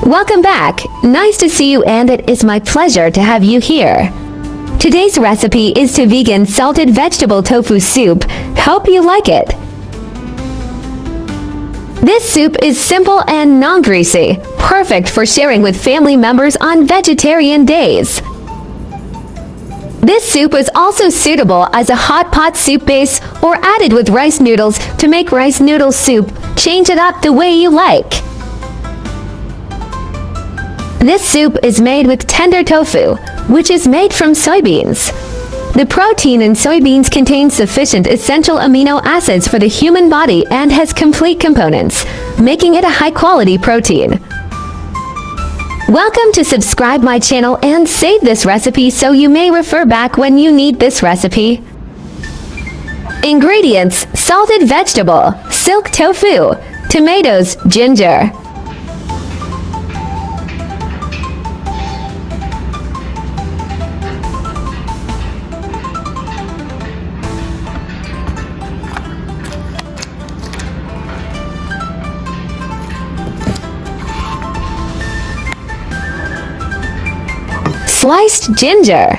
Welcome back. Nice to see you, and it is my pleasure to have you here. Today's recipe is to vegan salted vegetable tofu soup. Hope you like it. This soup is simple and non-greasy, perfect for sharing with family members on vegetarian days. This soup is also suitable as a hot pot soup base or added with rice noodles to make rice noodle soup. Change it up the way you like. This soup is made with tender tofu, which is made from soybeans. The protein in soybeans contains sufficient essential amino acids for the human body and has complete components, making it a high-quality protein. Welcome to subscribe my channel and save this recipe so you may refer back when you need this recipe. Ingredients: salted vegetable, silk tofu, tomatoes, ginger. Sliced ginger.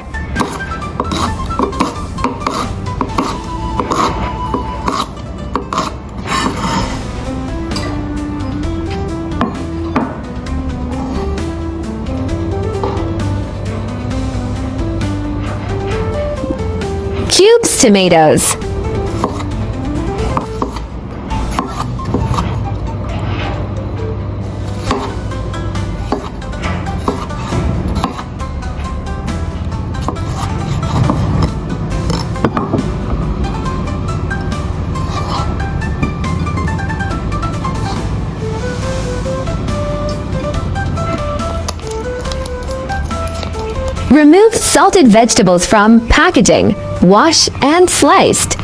Cubes tomatoes. Remove salted vegetables from packaging. Wash and sliced.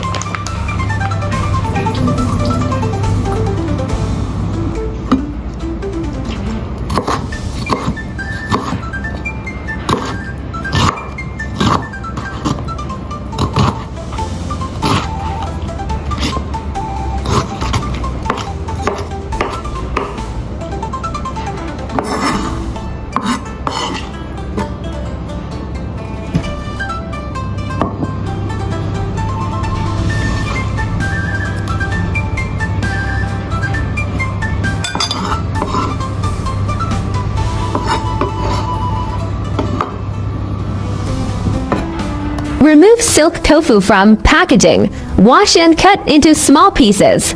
Remove silk tofu from packaging. Wash and cut into small pieces.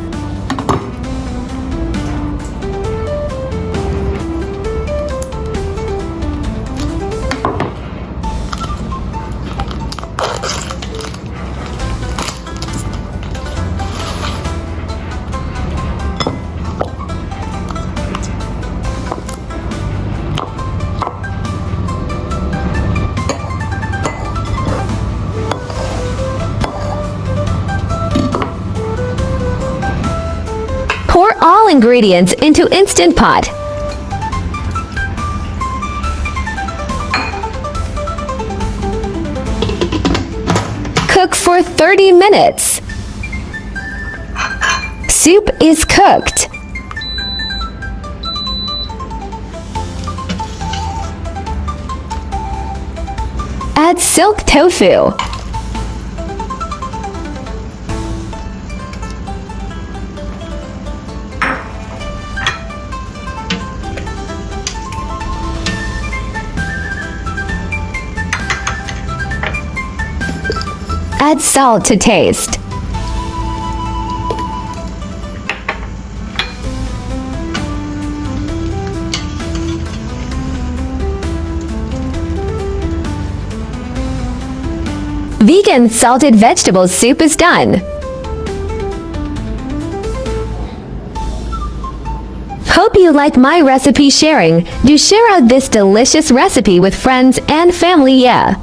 Pour all ingredients into Instant Pot. Cook for 30 minutes. Soup is cooked. Add silk tofu. Add salt to taste. Vegan salted vegetable soup is done. Hope you like my recipe sharing. Do share out this delicious recipe with friends and family, yeah.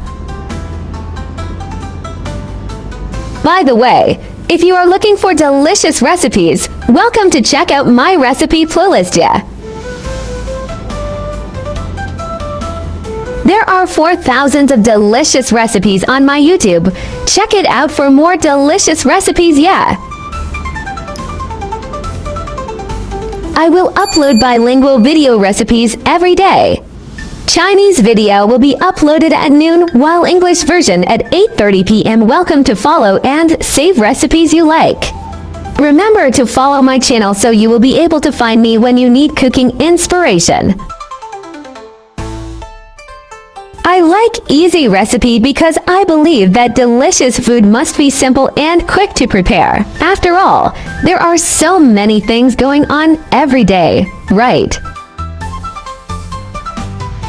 By the way, if you are looking for delicious recipes, welcome to check out my recipe playlist, yeah. There are 4,000 of delicious recipes on my YouTube. Check it out for more delicious recipes, yeah. I will upload bilingual video recipes every day. Chinese video will be uploaded at noon, while English version at 8:30 p.m. Welcome to follow and save recipes you like. Remember to follow my channel so you will be able to find me when you need cooking inspiration. I like easy recipe because I believe that delicious food must be simple and quick to prepare. After all, there are so many things going on every day, right?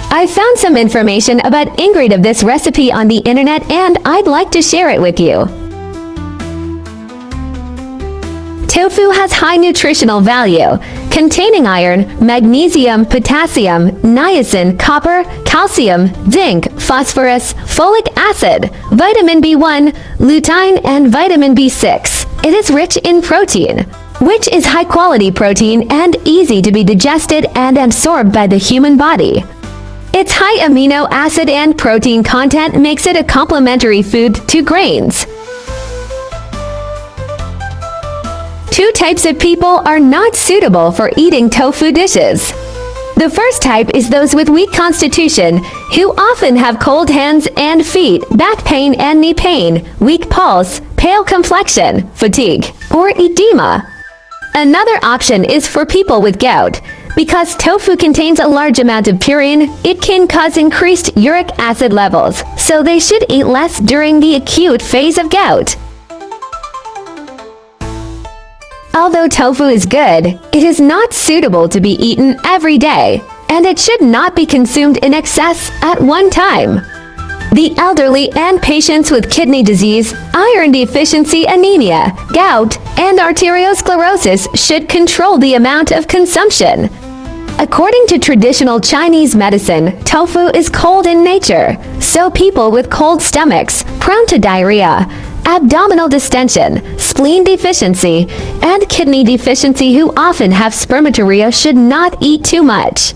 I found some information about ingredient of this recipe on the internet and I'd like to share it with you. Tofu has high nutritional value, containing iron, magnesium, potassium, niacin, copper, calcium, zinc, phosphorus, folic acid, vitamin B1, lutein, and vitamin B6. It is rich in protein, which is high-quality protein and easy to be digested and absorbed by the human body. Its high amino acid and protein content makes it a complementary food to grains. Two types of people are not suitable for eating tofu dishes. The first type is those with weak constitution, who often have cold hands and feet, back pain and knee pain, weak pulse, pale complexion, fatigue, or edema. Another option is for people with gout. Because tofu contains a large amount of purine, it can cause increased uric acid levels, so they should eat less during the acute phase of gout. Although tofu is good, it is not suitable to be eaten every day, and it should not be consumed in excess at one time. The elderly and patients with kidney disease, iron deficiency anemia, gout, and arteriosclerosis should control the amount of consumption. According to traditional Chinese medicine, tofu is cold in nature, so people with cold stomachs, prone to diarrhea, abdominal distension, spleen deficiency, and kidney deficiency who often have spermaturia should not eat too much.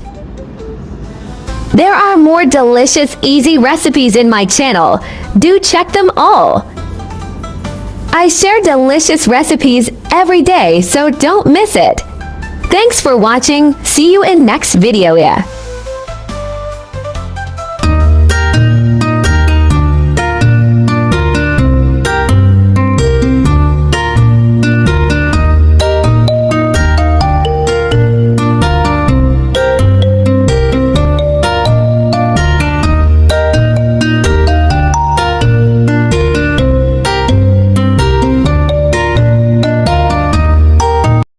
There are more delicious, easy recipes in my channel. Do check them all. I share delicious recipes every day, so don't miss it. Thanks for watching. See you in next video. Yeah.